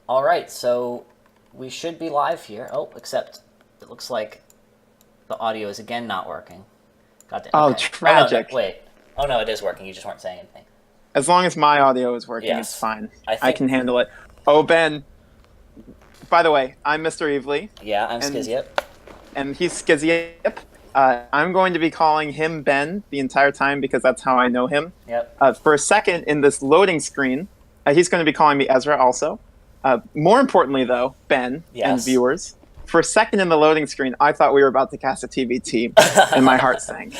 Alright, so we should be live here. Oh, except it looks like the audio is again not working. God damn. Oh, Okay. tragic. Oh, no, wait. Oh, no, it is working. You just weren't saying anything. As long as my audio is working, Yes. it's fine. I I can handle it. Oh, Ben. By the way, I'm Mr. Evely. Yeah, I'm Skizyip. And he's Skizyip. I'm going to be calling him Ben the entire time because that's how I know him. Yep. For a second in this loading screen, he's going to be calling me Ezra also. More importantly, though, Ben and viewers, for a second in the loading screen, I thought we were about to cast a TBT, and my heart sank.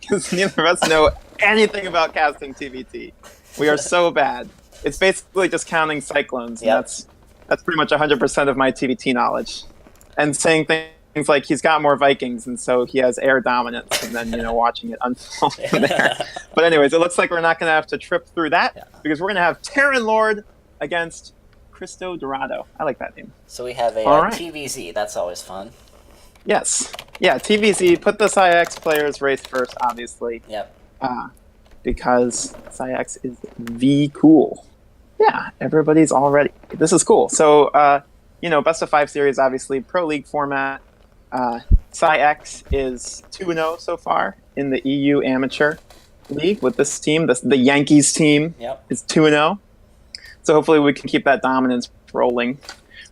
Because neither of us know anything about casting TBT. We are so bad. It's basically just counting cyclones, and that's pretty much 100% of my TBT knowledge. And saying things like he's got more Vikings, and so he has air dominance, and then, watching it unfold from there. But anyways, it looks like we're not going to have to trip through that, because we're going to have Terran Lord against Cristo Dorado. I like that name. So we have a TVZ. That's always fun. Yes. Yeah, TVZ. Put the PsiX players race first, obviously. Yep. Because PsiX is the cool. Yeah, everybody's all ready. This is cool. So, best of 5 series, obviously, Pro League format. PsiX is 2-0 so far in the EU Amateur League with this team. The Yankees team is 2-0. So hopefully we can keep that dominance rolling.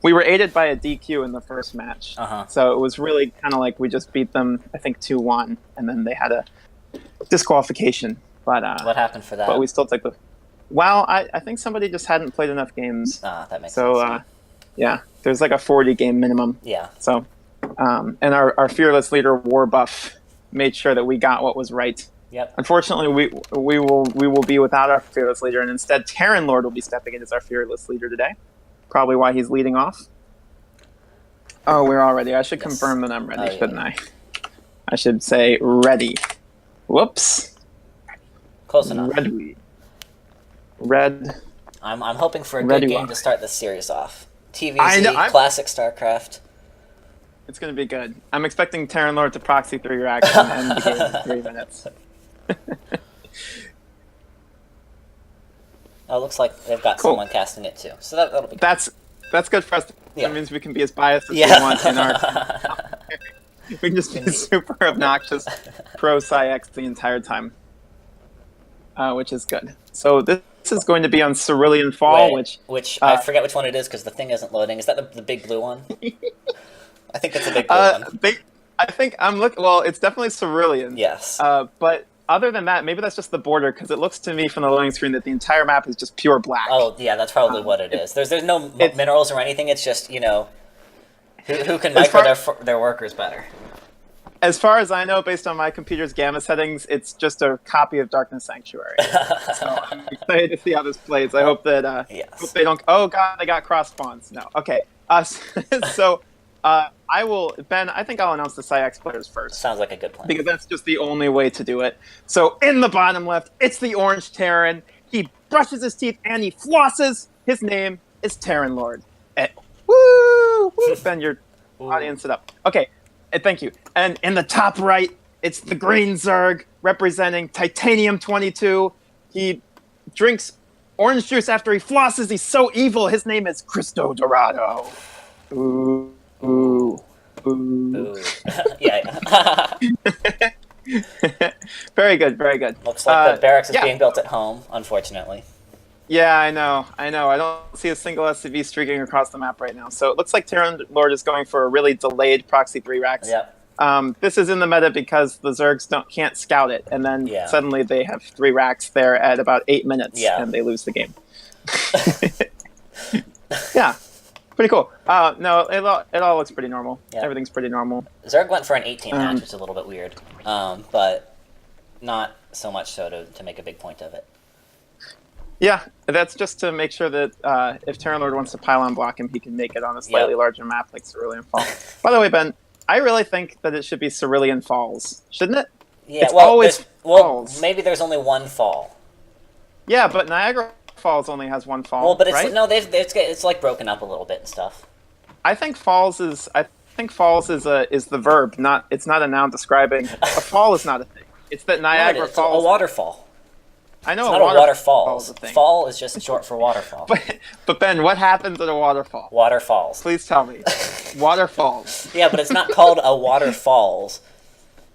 We were aided by a DQ in the first match. So it was really kind of like we just beat them, I think, 2-1, and then they had a disqualification. But what happened for that? But we still took the... Well, I think somebody just hadn't played enough games. That makes sense. So, yeah, there's like a 40-game minimum. Yeah. So, and our fearless leader, Warbuff, made sure that we got what was right. Yep. Unfortunately, we will be without our fearless leader, and instead Terran Lord will be stepping in as our fearless leader today. Probably why he's leading off. Oh, we're all ready. I should confirm that I'm ready, shouldn't I? I should say ready. Whoops. Close enough. Red. I'm hoping for a good game to start this series off. TVZ, classic StarCraft. It's going to be good. I'm expecting Terran Lord to proxy through your action and end the game in 3 minutes. Oh, it looks like they've got someone casting it too. So that'll be good. That's good for us. That means we can be as biased as we want in our... We can just be super obnoxious pro PsiX the entire time. which is good. So this is going to be on Cerulean Fall, which I forget which one it is because the thing isn't loading. Is that the big blue one? I think it's a big blue one. I think I'm looking. Well, it's definitely Cerulean. Yes. But other than that, maybe that's just the border because it looks to me from the loading screen that the entire map is just pure black. Oh yeah, that's probably what it is. There's no minerals or anything. It's just who can micro their workers better. As far as I know, based on my computer's gamma settings, it's just a copy of Darkness Sanctuary. So I'm excited to see how this plays. I hope that hope they don't. Oh god, they got cross spawns. No, okay. So I will, Ben. I think I'll announce the PsiX players first. Sounds like a good plan because that's just the only way to do it. So in the bottom left, it's the Orange Terran. He brushes his teeth and he flosses. His name is Terran Lord. Woo! Ben, your audience it up. Okay. Thank you. And in the top right, it's the green Zerg representing Ti22. He drinks orange juice after he flosses. He's so evil. His name is Cristo Dorado. Ooh. Ooh. Ooh. Ooh. Yeah. Very good. Very good. Looks like the barracks is being built at home, unfortunately. Yeah, I know. I don't see a single SCV streaking across the map right now. So it looks like Terran Lord is going for a really delayed proxy 3 racks. Yep. This is in the meta because the Zergs can't scout it, and then suddenly they have 3 racks there at about 8 minutes, and they lose the game. Yeah, pretty cool. No, it all looks pretty normal. Yep. Everything's pretty normal. Zerg went for an 18 match, which is a little bit weird, but not so much so to make a big point of it. Yeah, that's just to make sure that if Terran Lord wants to pylon block him, he can make it on a slightly larger map like Cerulean Fall. By the way, Ben, I really think that it should be Cerulean Falls, shouldn't it? Yeah, it's always falls. Maybe there's only one fall. Yeah, but Niagara Falls only has one fall. Well, but it's right? it's like broken up a little bit and stuff. I think falls is the verb, it's not a noun describing. A fall is not a thing. It's that Niagara Falls. A waterfall. I know it's not a waterfall. Fall is just short for waterfall. But Ben, what happens at a waterfall? Waterfalls. Please tell me. Waterfalls. Yeah, but it's not called a waterfalls.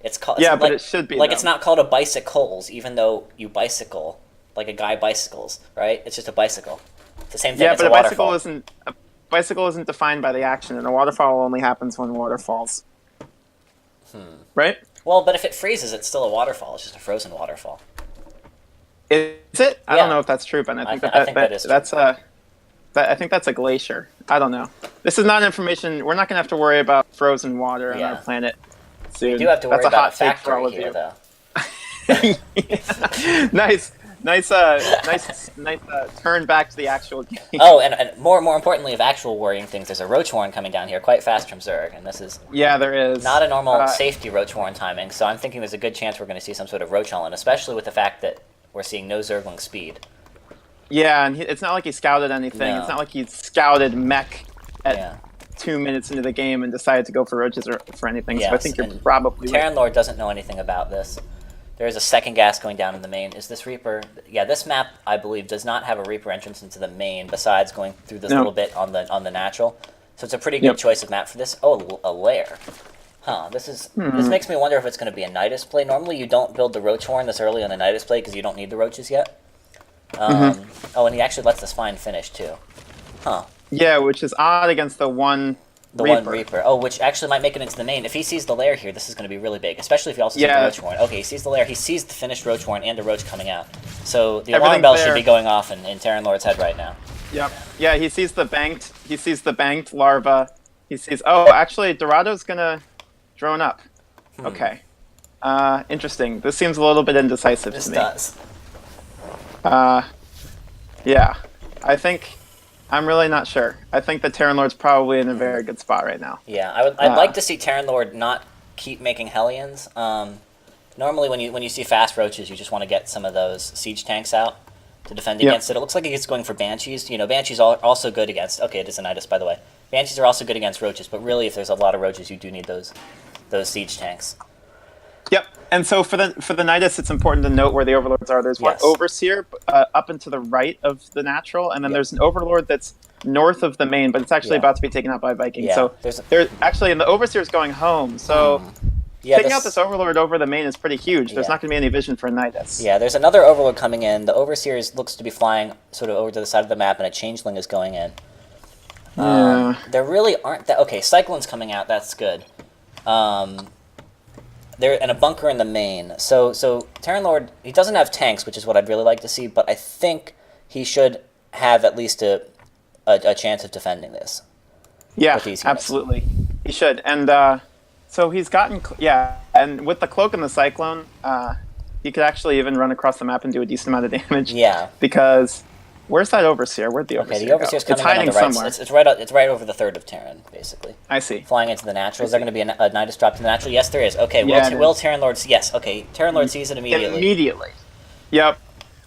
It's called. Yeah, but it should be. Like it's not called a bicycles, even though you bicycle, like a guy bicycles, right? It's just a bicycle. It's the same thing. Yeah, as but a bicycle isn't defined by the action, and a waterfall only happens when water falls. Right? Well, but if it freezes, it's still a waterfall. It's just a frozen waterfall. Is it? I don't know if that's true, but I think that is true. I think that's a glacier. I don't know. This is not information. We're not going to have to worry about frozen water on our planet soon. We do have to worry about a factory here, though. Nice turn back to the actual game. Oh, and more importantly of actual worrying things, there's a Roach Warren coming down here quite fast from Zerg, and this is there is not a normal safety Roach Warren timing, so I'm thinking there's a good chance we're going to see some sort of Roach Warren, especially with the fact that we're seeing no Zergling speed. Yeah, and it's not like he scouted anything. No. It's not like he scouted mech at 2 minutes into the game and decided to go for roaches or for anything, so I think you're probably right. Terran Lord doesn't know anything about this. There is a second gas going down in the main. Is this Reaper? Yeah, this map, I believe, does not have a Reaper entrance into the main besides going through this little bit on the natural. So it's a pretty good choice of map for this. Oh, a lair. Huh, this makes me wonder if it's going to be a Nidus play. Normally you don't build the Roach Horn this early on a Nidus play because you don't need the roaches yet. Oh, and he actually lets the Spine finish too. Huh. Yeah, which is odd against the one Reaper. Oh, which actually might make it into the main. If he sees the lair here, this is going to be really big, especially if he also sees the Roach Horn. Okay, he sees the lair, he sees the finished Roach Horn and a Roach coming out. So the alarm bell should be going off in Terran Lord's head right now. Yep. Yeah, he sees the banked larva. He sees, actually, Dorado's going to drone up. Okay. Interesting. This seems a little bit indecisive to me. This does. Yeah. I'm really not sure. I think the Terran Lord's probably in a very good spot right now. Yeah, I'd like to see Terran Lord not keep making Hellions. Normally when you see fast roaches, you just want to get some of those siege tanks out to defend against it. It looks like he's going for Banshees. You know, Banshees are also good against... Okay, it is a Nidus, by the way. Banshees are also good against roaches, but really if there's a lot of roaches, you do need those siege tanks. Yep, and so for the Nidus, it's important to note where the Overlords are. There's one Overseer up and to the right of the Natural, and then there's an Overlord that's north of the main, but it's actually about to be taken out by Vikings. So there's actually, and the Overseer's going home. So Yeah, taking out this Overlord over the main is pretty huge. There's Yeah. not going to be any vision for Nidus. Yeah, there's another Overlord coming in. The Overseer looks to be flying sort of over to the side of the map, and a Changeling is going in. Yeah. There really aren't that. Okay, Cyclone's coming out. That's good. There and a bunker in the main. So Terran Lord, he doesn't have tanks, which is what I'd really like to see. But I think he should have at least a chance of defending this. Yeah, absolutely. He should. And so he's gotten and with the Cloak and the Cyclone, he could actually even run across the map and do a decent amount of damage. Yeah. Because where's that Overseer? Where'd the Overseer the Overseer's go? coming It's in on hiding the right. somewhere. It's right over the third of Terran, basically. I see. Flying into the natural. Is there going to be a Nidus drop to the natural? Yes, there is. Okay, will Terran Lord... Yes, okay. Terran Lord sees it immediately. Immediately. Yep.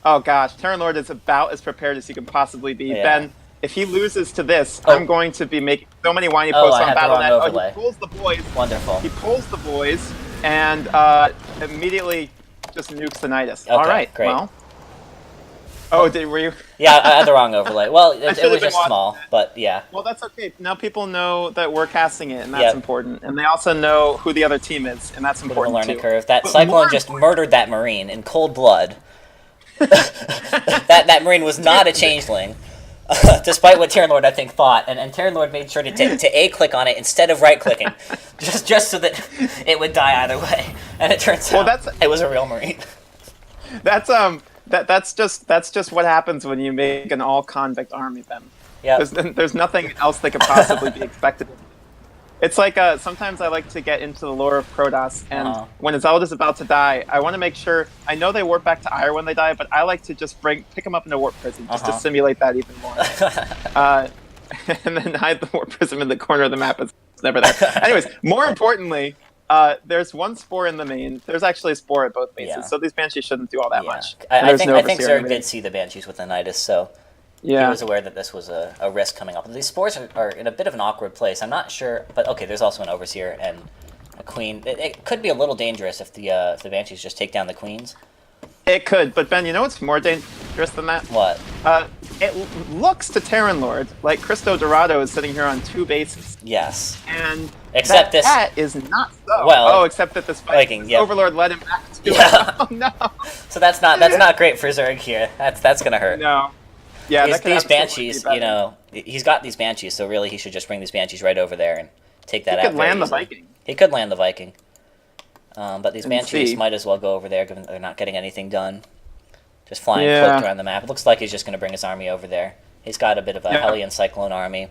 Oh, gosh. Terran Lord is about as prepared as he could possibly be. Yeah. Ben, if he loses to this, I'm going to be making so many whiny posts on Battle.net. Oh, he pulls the boys. Wonderful. He pulls the boys and immediately just nukes the Nidus. Okay, all right, great. well. Oh, were you? Yeah, I had the wrong overlay. Well, it was just small, that. but yeah. Well, that's okay. Now people know that we're casting it, and that's important. And they also know who the other team is, and that's important too. Bit of a learning too. curve. That Cyclone just murdered that Marine in cold blood. that Marine was not a changeling, despite what Terran Lord I think thought. And Terran Lord made sure to A-click on it instead of right-clicking, just so that it would die either way. And it turns out it was a real Marine. That's just what happens when you make an all-convict army, Ben. Yeah. There's nothing else that could possibly be expected. It's like sometimes I like to get into the lore of Protoss, and when Zelda's about to die, I want to make sure. I know they warp back to Ire when they die, but I like to just pick them up in a warp prism just to simulate that even more. And then hide the warp prism in the corner of the map. It's never there. Anyways, more importantly, there's one spore in the main. There's actually a spore at both bases, so these Banshees shouldn't do all that much. I think Zerg did see the Banshees with the Nidus, so he was aware that this was a risk coming up. These spores are in a bit of an awkward place. I'm not sure, but okay, there's also an Overseer and a Queen. It could be a little dangerous if the Banshees just take down the Queens. It could, but Ben, you know what's more dangerous than that? What? It looks to Terran Lord like Cristo Dorado is sitting here on 2 bases. Yes. And except that is not so. Well, except that this Overlord led him back to it. Oh no. So that's not great for Zerg here. That's gonna hurt. No. Yeah, these Banshees, you know, he's got these Banshees, so really he should just bring these Banshees right over there and take that out. He could land the Viking. He could land the Viking. But these Banshees might as well go over there, given they're not getting anything done. Just flying cloaked around the map. It looks like he's just going to bring his army over there. He's got a bit of a Hellion Cyclone army.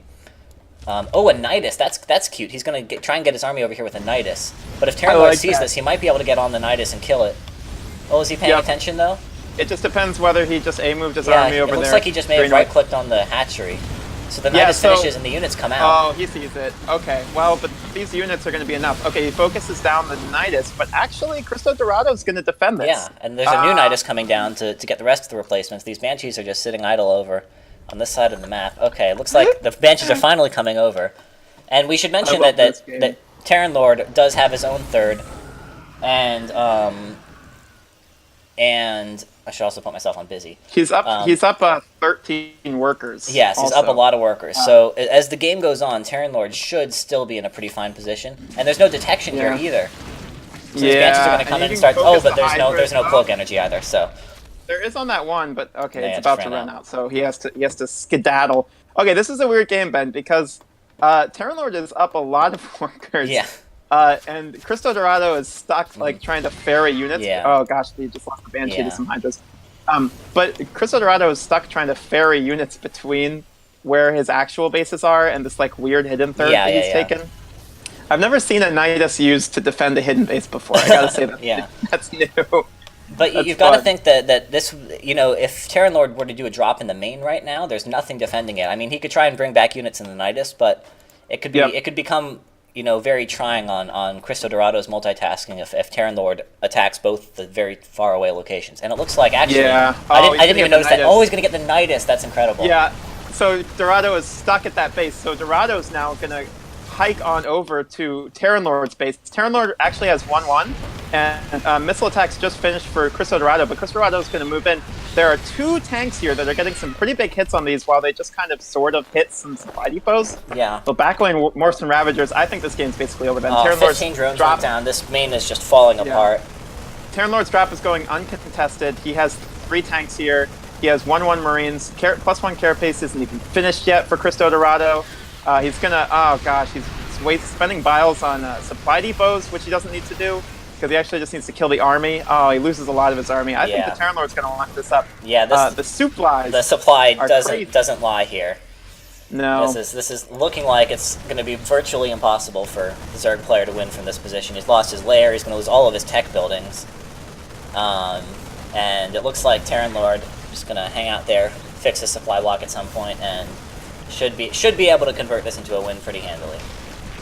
A Nidus. That's cute. He's going to try and get his army over here with a Nidus. But if Terran Lord sees this, he might be able to get on the Nidus and kill it. Oh, is he paying attention, though? It just depends whether he just A-moved his army over there. It looks like he just may have right-clicked on the hatchery. So the Nidus finishes and the units come out. Oh, he sees it. Okay, well, but these units are going to be enough. Okay, he focuses down the Nidus, but actually, Cristo Dorado's going to defend this. Yeah, and there's a new Nidus coming down to get the rest of the replacements. These Banshees are just sitting idle over on this side of the map. Okay, it looks like the Banshees are finally coming over. And we should mention that Terran Lord does have his own third, and I should also put myself on busy. He's up 13 workers. Yes, he's up a lot of workers. So as the game goes on, Terran Lord should still be in a pretty fine position. And there's no detection here either. So these Banshees are going to come in and start... Oh, but there's no cloak energy either, so... There is on that one, but okay, it's about to run out. So he has to skedaddle. Okay, this is a weird game, Ben, because Terran Lord is up a lot of workers. Yeah. And Cristo Dorado is stuck, like, trying to ferry units. Yeah. Oh, gosh, he just lost the Banshee to some Hydras. But Cristo Dorado is stuck trying to ferry units between where his actual bases are and this, like, weird hidden third that he's taken. I've never seen a Nidus used to defend a hidden base before. I gotta say that. That's new. But you've got to think that this, you know, if Terran Lord were to do a drop in the main right now, there's nothing defending it. I mean, he could try and bring back units in the Nidus, but it could be it could become... you know, very trying on Cristo Dorado's multitasking if Terran Lord attacks both the very far away locations. And it looks like, actually, I didn't even notice that. Oh, he's going to get the Nidus. That's incredible. Yeah, so Dorado is stuck at that base. So Dorado's now going to hike on over to Terran Lord's base. Terran Lord actually has 1-1. And missile attacks just finished for Cristo Dorado, but Cristo Dorado is going to move in. There are 2 tanks here that are getting some pretty big hits on these while they just kind of sort of hit some supply depots. Yeah. So backline Morphs and Ravagers, I think this game's basically over then. Oh, 15 drones went down. This main is just falling apart. Terran Lord's drop is going uncontested. He has 3 tanks here. He has 1/1 Marines. +1 Carapace isn't even finished yet for Cristo Dorado. He's going to, oh gosh, he's spending biles on supply depots, which he doesn't need to do. Because he actually just needs to kill the army. Oh, he loses a lot of his army. I think the Terran Lord's going to lock this up. Yeah, the supplies. The supply doesn't lie here. No. This is looking like it's going to be virtually impossible for the Zerg player to win from this position. He's lost his lair. He's going to lose all of his tech buildings. And it looks like Terran Lord is just going to hang out there, fix his supply block at some point, and should be able to convert this into a win pretty handily.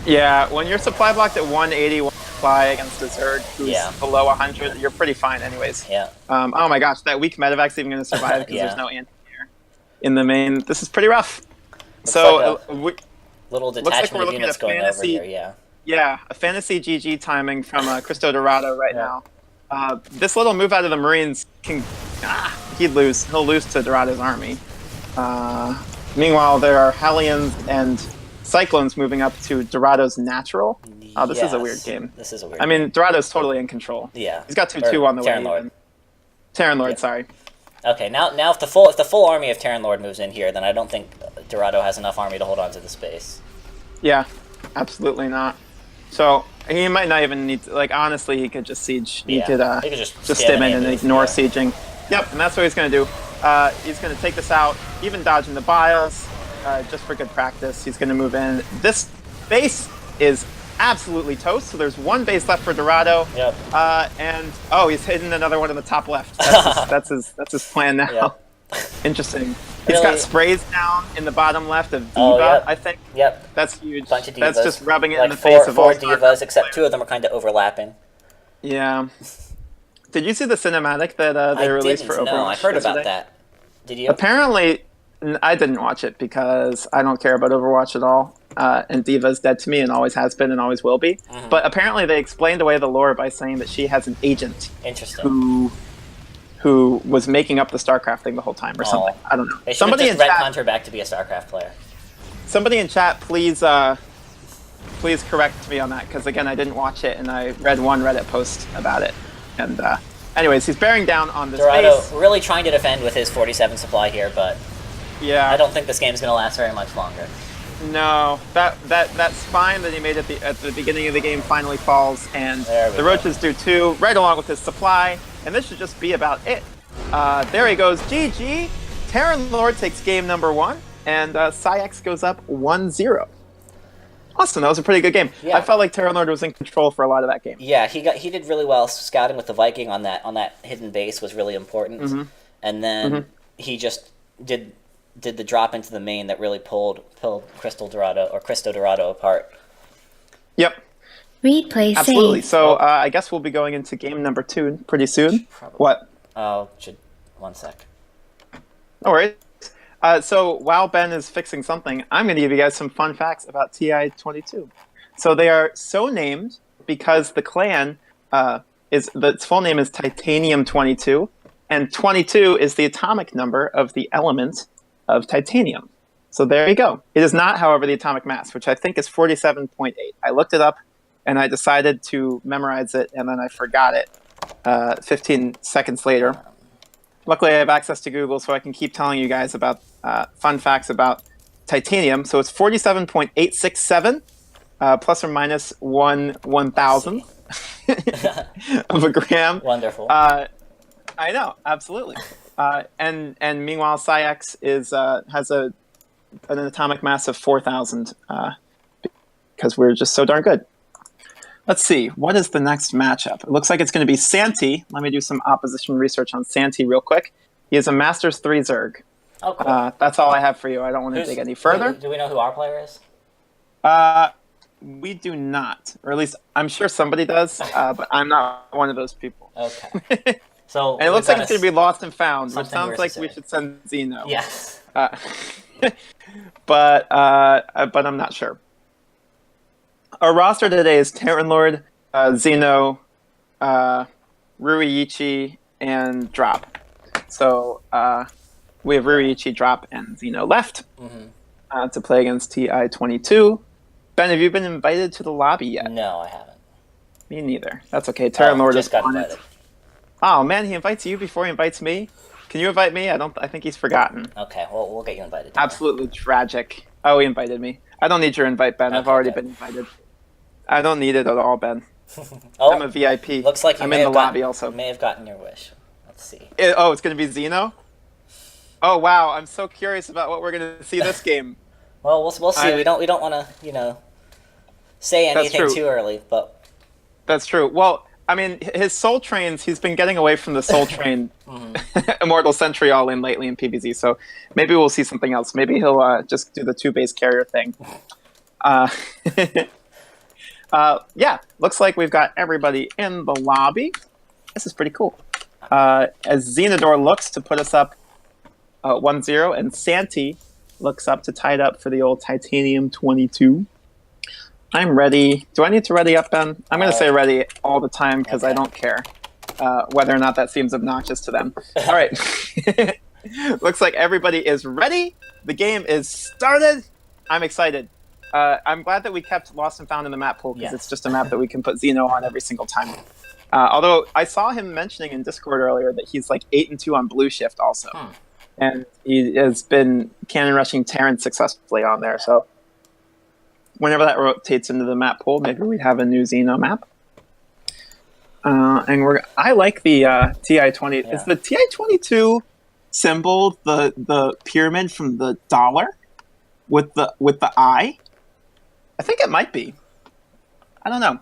Yeah, when you're supply blocked at 180 supply against a Zerg who's below 100, you're pretty fine anyways. Yeah. Oh my gosh, that weak medevac's even going to survive because there's no anti-air in the main. This is pretty rough. Looks like little detachment of units going over here, Yeah, a fantasy GG timing from Cristo Dorado right now. This little move out of the Marines can... he'll lose to Dorado's army. Meanwhile, there are Hellions and Cyclones moving up to Dorado's natural. Oh, this is a weird game. This is a weird game. I mean, Dorado's totally in control. Yeah. He's got 2-2 on the Terran way. Lord. Terran Lord, sorry. Okay, now if the full army of Terran Lord moves in here, then I don't think Dorado has enough army to hold on to the space. Yeah, absolutely not. So he might not even need to, like, honestly, he could just siege. He could just stim in and ignore sieging. Yep, and that's what he's going to do. He's going to take this out, even dodging the biles, just for good practice. He's going to move in. This base is absolutely toast, so there's 1 base left for Dorado. Yep. And he's hidden another one in the top left. That's his plan now. Yep. Interesting. He's got sprays down in the bottom left of Diva, I think. Yep. That's huge. Bunch of Divas. That's just rubbing it in the face of all 4 Divas, except 2 of them are kind of overlapping. Yeah. Did you see the cinematic that they released for Overwatch? No, I heard about that. Did you? Apparently, I didn't watch it because I don't care about Overwatch at all. And Diva's dead to me and always has been and always will be. Mm-hmm. But apparently they explained away the lore by saying that she has an agent. Interesting. Who was making up the StarCraft thing the whole time or something. I don't know. They should have just retconned her back to be a StarCraft player. Somebody in chat, please correct me on that, because again, I didn't watch it and I read one Reddit post about it. And anyways, he's bearing down on this Dorado base. Really trying to defend with his 47 supply here, but I don't think this game's going to last very much longer. No, that spine that he made at the beginning of the game finally falls, and the Roaches do too, right along with his supply, and this should just be about it. There he goes, GG. Terran Lord takes game number 1, and PsiX goes up 1-0. Awesome, that was a pretty good game. Yeah. I felt like Terran Lord was in control for a lot of that game. Yeah, he did really well. Scouting with the Viking on that hidden base was really important, and then he just did the drop into the main that really pulled Cristo Dorado apart. Yep. Replay absolutely. Save. So I guess we'll be going into game number 2 pretty soon. Probably. What? Oh, one sec. No worries. So while Ben is fixing something, I'm going to give you guys some fun facts about Ti22. So they are so named because the clan its full name is Titanium22, and 22 is the atomic number of the element of titanium. So there you go. It is not, however, the atomic mass, which I think is 47.8. I looked it up, and I decided to memorize it, and then I forgot it 15 seconds later. Luckily, I have access to Google, so I can keep telling you guys about fun facts about titanium. So it's 47.867, plus or minus 1/1000 of a gram. Wonderful. I know, absolutely. And meanwhile, PsiX has an atomic mass of 4,000 because we're just so darn good. Let's see, what is the next matchup? It looks like it's going to be Santi. Let me do some opposition research on Santi real quick. He is a Masters 3 Zerg. Oh, cool. That's all I have for you. I don't want to dig any further. Do we know who our player is? We do not, or at least I'm sure somebody does, but I'm not one of those people. Okay. So and it looks like it's going to be Lost and Found, which sounds like we should send Zeno. Yes. But I'm not sure. Our roster today is Terran Lord, Zeno, Ruiichi, and drop. So we have Ruiichi, drop, and Xeno left to play against Ti22. Ben, have you been invited to the lobby yet? No, I haven't. Me neither. That's okay. Terran Lord just is got on invited. it. Oh man, he invites you before he invites me. Can you invite me? I think he's forgotten. Okay, well, we'll get you invited. Absolutely tragic. Oh, he invited me. I don't need your invite, Ben. I've already been invited. I don't need it at all, Ben. I'm a VIP. Looks like I'm in the lobby also. You may have gotten your wish. Let's see. It's going to be Xeno? Oh, wow. I'm so curious about what we're going to see this game. Well, we'll see. We don't want to, say anything too early, but... That's true. Well, I mean, his Soul Trains, he's been getting away from the Soul Train Immortal Sentry all-in lately in PvZ, so maybe we'll see something else. Maybe he'll just do the 2-base carrier thing. Yeah, looks like we've got everybody in the lobby. This is pretty cool. As Xenodor looks to put us up 1-0, and Santi looks up to tie it up for the old Titanium-22. I'm ready. Do I need to ready up, Ben? I'm going to say ready all the time because I don't care whether or not that seems obnoxious to them. All right. Looks like everybody is ready. The game is started. I'm excited. I'm glad that we kept Lost and Found in the map pool because it's just a map that we can put Xeno on every single time. Although I saw him mentioning in Discord earlier that he's like 8-2 on Blue Shift also. And he has been cannon rushing Terran successfully on there. So whenever that rotates into the map pool, maybe we have a new Xeno map. And I like the Ti20. Yeah. Is the Ti22 symbol the pyramid from the dollar with the eye? I think it might be. I don't know.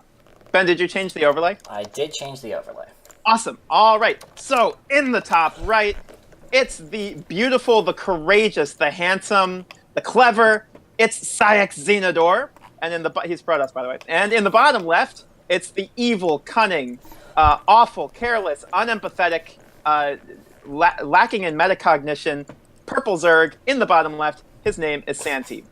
Ben, did you change the overlay? I did change the overlay. Awesome. All right. So in the top right, it's the beautiful, the courageous, the handsome, the clever. It's PsiX Xenodor, and he's brought us, by the way. And in the bottom left, it's the evil, cunning, awful, careless, unempathetic, lacking in metacognition, purple Zerg. In the bottom left, his name is Santi.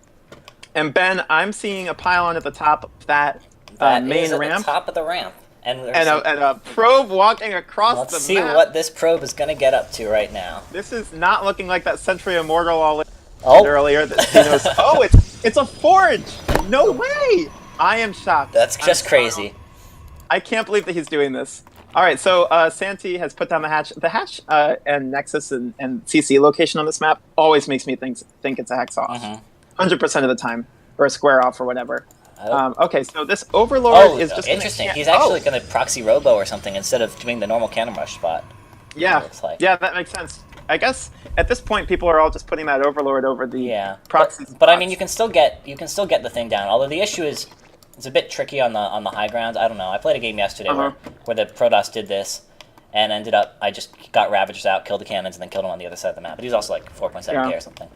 And Ben, I'm seeing a pylon at the top of that main ramp. The top of the ramp. And a probe walking across the map. Let's see what this probe is going to get up to right now. This is not looking like that Sentry Immortal earlier. It's a forge! No way! I am shocked. That's just crazy. I can't believe that he's doing this. All right, so Santi has put down the hatch. The hatch and Nexus and CC location on this map always makes me think it's a hex off. 100% of the time. Or a square off or whatever. Okay, so this Overlord is just interesting. He's actually going to proxy Robo or something instead of doing the normal cannon rush spot. Yeah, yeah, that makes sense. I guess at this point people are all just putting that Overlord over the proxy. But I mean, you can still get the thing down. Although the issue is, it's a bit tricky on the high ground. I don't know. I played a game yesterday where the Protoss did this, and ended up I just got Ravagers out, killed the cannons, and then killed him on the other side of the map. But he was also like 4.7k or something.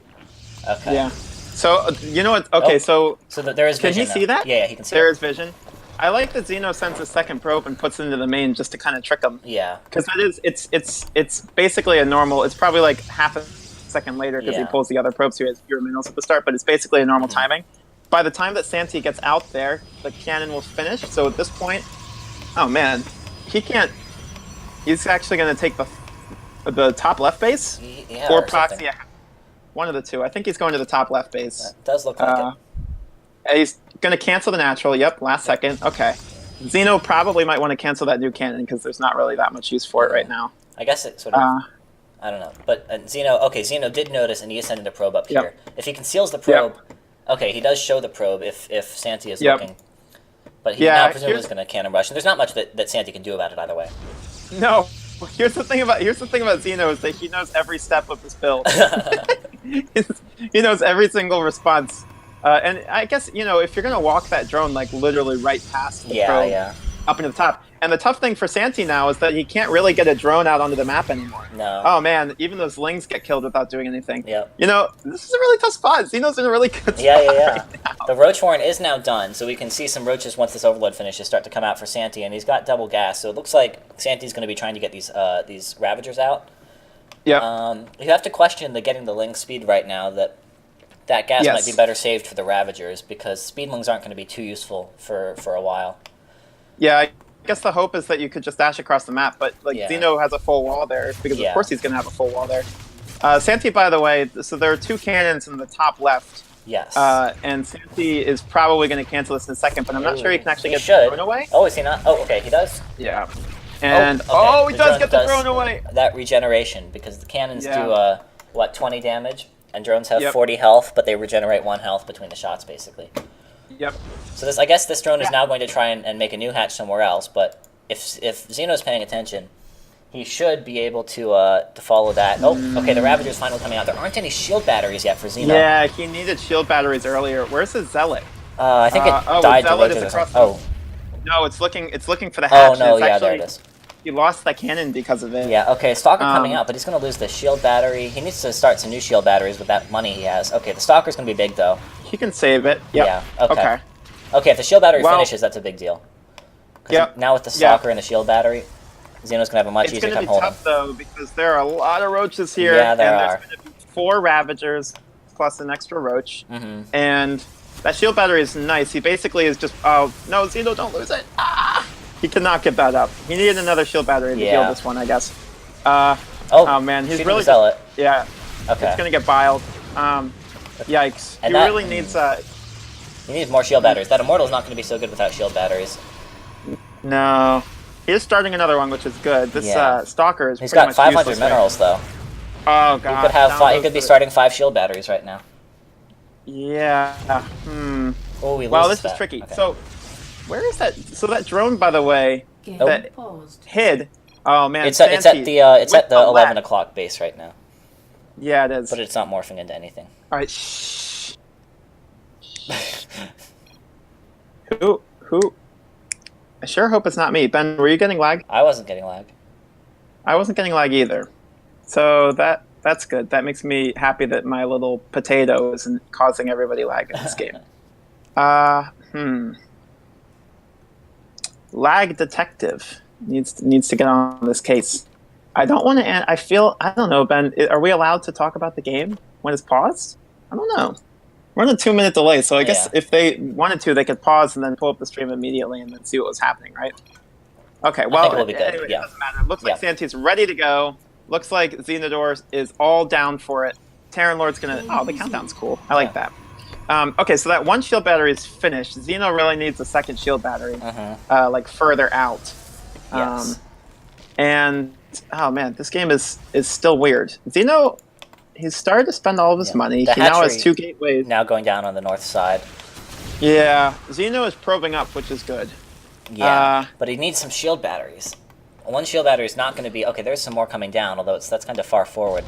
Okay. Yeah. So, you know what? Okay, so there is vision. Can he see that? Yeah, he can see There is vision. I like that Xeno sends a second probe and puts it into the main just to kind of trick him. Yeah. Because it's basically a normal. It's probably like half a second later because he pulls the other probes who has fewer minerals at the start, but it's basically a normal timing. By the time that Santi gets out there, the cannon will finish. So at this point, oh man, he can't. He's actually going to take the top left base or proxy. One of the two. I think he's going to the top left base. That does look like it. He's going to cancel the natural. Yep, last second. Okay. Xeno probably might want to cancel that new cannon because there's not really that much use for it right now. I guess it sort of... I don't know. But Xeno did notice, and he is sending a probe up here. If he conceals the probe... Okay, he does show the probe if Santi is looking. But he now presumably is going to cannon rush. And there's not much that Santi can do about it either way. No. Here's the thing about Xeno is that he knows every step of this build. He knows every single response. And I guess, if you're going to walk that drone, like, literally right past the probe up into the top. And the tough thing for Santi now is that he can't really get a drone out onto the map anymore. No. Oh, man, even those lings get killed without doing anything. Yeah. This is a really tough spot. Xeno's in a really good spot right now. The Roach Horn is now done, so we can see some Roaches once this Overload finishes start to come out for Santi, and he's got double gas, so it looks like Santi's going to be trying to get these Ravagers out. Yeah. You have to question getting the Ling speed right now, that gas might be better saved for the Ravagers, because Speedlings aren't going to be too useful for a while. Yeah, guess the hope is that you could just dash across the map, but like Xeno has a full wall there because of course he's going to have a full wall there. Santi, by the way, so there are 2 cannons in the top left. Yes. And Santi is probably going to cancel this in a second, but I'm not sure he can actually get the drone away. Oh, is he not? Oh, okay, he does. Yeah. And he does get the drone away. That regeneration, because the cannons do what, 20 damage, and drones have 40 health, but they regenerate 1 health between the shots, basically. Yep. So this, I guess, this drone is now going to try and make a new hatch somewhere else. But if Xeno's paying attention, he should be able to follow that. Oh, okay, the Ravager's finally coming out. There aren't any shield batteries yet for Xeno. Yeah, he needed shield batteries earlier. Where's his Zealot? I think it died to Roger. No, it's looking for the hatch. Oh no, yeah, there it is. He lost that cannon because of it. Yeah, okay, Stalker coming out, but he's going to lose the shield battery. He needs to start some new shield batteries with that money he has. Okay, the Stalker's going to be big, though. He can save it. Yep. Yeah, okay. Okay, if the shield battery finishes, that's a big deal. Yep. Now with the Stalker and the shield battery, Xeno's going to have a much easier time holding. It's going to be tough, though, because there are a lot of roaches here. Yeah, there are. There's going to be 4 Ravagers plus an extra roach. And that shield battery is nice. He basically is just... Oh, no, Xeno, don't lose it. Ah! He cannot get that up. He needed another shield battery to heal this one, I guess. Oh man, he's really sell it. Yeah. Okay. It's gonna get biled. Yikes. And he really needs. He needs more shield batteries. That Immortal's not going to be so good without shield batteries. No. He is starting another one, which is good. This Stalker is. He's got 500 minerals though. Oh god. He could have he could be starting 5 shield batteries right now. Yeah. Oh, well, this is tricky. Okay. So. Where is that? So that drone, by the way, that hid. Oh man, it's at the 11 o'clock base right now. Yeah, it is. But it's not morphing into anything. All right. Shh. Who? I sure hope it's not me. Ben, were you getting lag? I wasn't getting lag. I wasn't getting lag either. So that's good. That makes me happy that my little potato isn't causing everybody lag in this game. Lag detective needs to get on this case. I don't want to. I don't know, Ben. Are we allowed to talk about the game when it's paused? I don't know. We're on a 2-minute delay, so I guess if they wanted to, they could pause and then pull up the stream immediately and then see what was happening, right? Okay. Well, anyway, it doesn't matter. Looks like Santi's ready to go. Looks like Xenodor is all down for it. Terran Lord's gonna. Oh, the countdown's cool. I like that. Okay, so that 1 shield battery is finished. Xeno really needs a 2nd shield battery, like further out. Yes. And oh man, this game is still weird. Xeno, he's started to spend all of his money. He now has 2 gateways. Now going down on the north side. Yeah, Xeno is probing up, which is good. Yeah, but he needs some shield batteries. 1 shield battery is not going to be okay. There's some more coming down, although that's kind of far forward.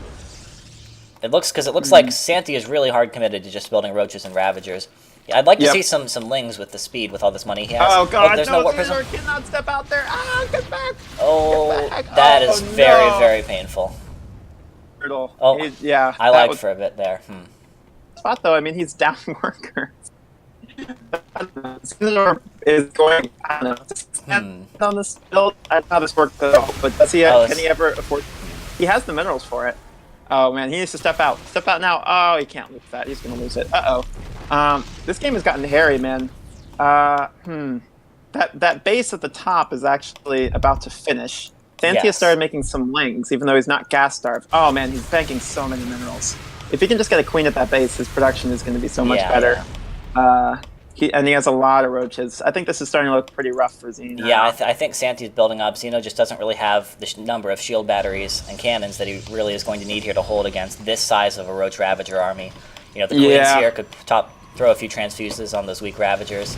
It looks like Santi is really hard committed to just building roaches and Ravagers. Yeah, I'd like to see some lings with the speed with all this money he has. Oh god, there's no warp prism. Cannot step out there. Ah, get back! Oh, get back. That is very, very painful. Oh, yeah. I lagged for a bit there. Spot though, I mean, he's down worker. Xenodor is going. I don't know. On this build, I don't know how this works at all. But does he? Can he ever afford? He has the minerals for it. Oh man, he needs to step out. Step out now. Oh, he can't lose that. He's gonna lose it. This game has gotten hairy, man. That base at the top is actually about to finish. Santi has started making some lings, even though he's not gas starved. Oh man, he's banking so many minerals. If he can just get a queen at that base, his production is going to be so much better. He has a lot of roaches. I think this is starting to look pretty rough for Xeno. Yeah, I think Santi's building up. Xeno just doesn't really have the number of shield batteries and cannons that he really is going to need here to hold against this size of a Roach Ravager army. You know, the Queens here could throw a few transfuses on those weak Ravagers.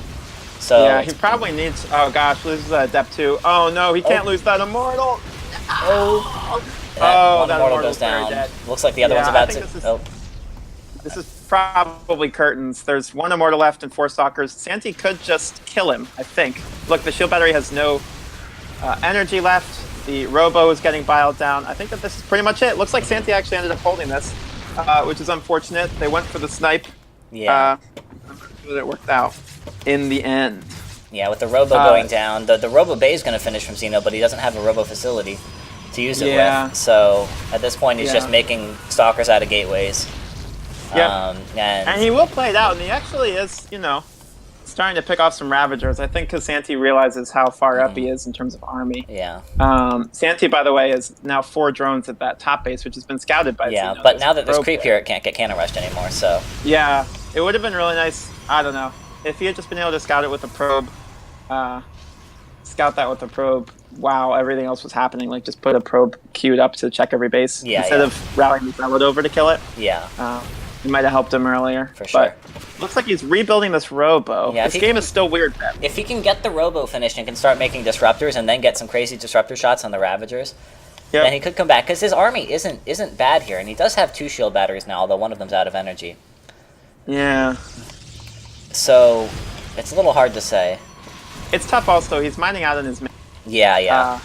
So yeah, he probably needs... Oh gosh, loses that Adept too. Oh no, he can't lose that Immortal! That Immortal goes down. Looks like the other one's about to... This is probably curtains. There's 1 Immortal left and 4 Stalkers. Santi could just kill him, I think. Look, the shield battery has no energy left. The Robo is getting biled down. I think that this is pretty much it. Looks like Santi actually ended up holding this, which is unfortunate. They went for the snipe. Yeah. It worked out in the end. Yeah, with the Robo going down, the Robo Bay is going to finish from Xeno, but he doesn't have a Robo facility to use it with. So at this point, he's just making Stalkers out of gateways. Yeah, and he will play it out, and he actually is, you know, starting to pick off some Ravagers. I think because Santi realizes how far up he is in terms of army. Yeah. Santi, by the way, is now 4 drones at that top base, which has been scouted by Yeah, Xeno. but now that there's creep here, it can't get cannon rushed anymore, so... Yeah, it would have been really nice, I don't know, if he had just been able to scout it with a probe. Scout that with a probe while everything else was happening. Like, just put a probe queued up to check every base instead of rallying the Zealot over to kill it. Yeah. It might have helped him earlier. For sure. But looks like he's rebuilding this Robo. Yeah, this game is still weird, Ben. If he can get the Robo finished and can start making disruptors and then get some crazy disruptor shots on the Ravagers, then he could come back. Because his army isn't bad here, and he does have 2 shield batteries now, although one of them's out of energy. Yeah. So, it's a little hard to say. It's tough also. He's mining out in his main. Yeah.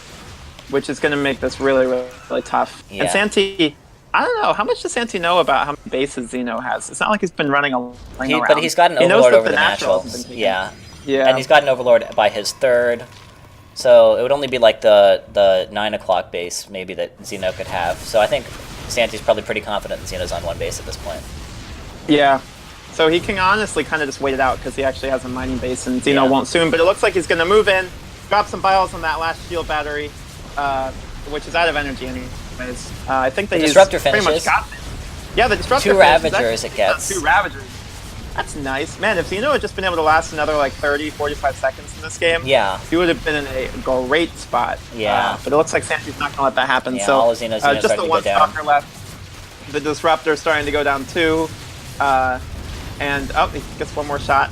Which is going to make this really, really, really tough. Yeah. And Santi, I don't know. How much does Santi know about how many bases Xeno has? It's not like he's been running around. But he's got an Overlord over the natural. Yeah. And he's got an Overlord by his 3rd. So it would only be like the 9 o'clock base maybe that Xeno could have. So I think Santi's probably pretty confident that Xeno's on 1 base at this point. Yeah. So he can honestly kind of just wait it out because he actually has a mining base and Xeno won't soon. But it looks like he's going to move in, drop some bios on that last shield battery, which is out of energy anyways. I think that he's pretty much got it. Yeah, the Disruptor 2 Ravagers it gets. 2 Ravagers. That's nice. Man, if Xeno had just been able to last another like 30, 45 seconds in this game, he would have been in a great spot. Yeah. But it looks like Santi's not going to let that happen. Yeah, so all of Xeno's just the 1 Stalker left. The Disruptor starting to go down too. And he gets 1 more shot.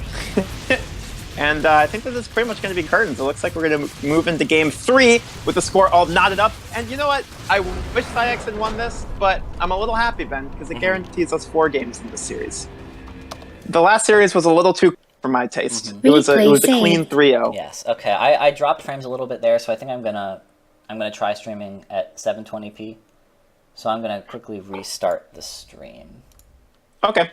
And I think that this is pretty much going to be curtains. It looks like we're going to move into game 3 with the score all knotted up. And you know what? I wish PsiX had won this, but I'm a little happy, Ben, because it guarantees us 4 games in this series. The last series was a little too for my taste. It was a clean 3-0. Yes. Okay. I dropped frames a little bit there, so I think I'm gonna try streaming at 720p. So I'm gonna quickly restart the stream. Okay.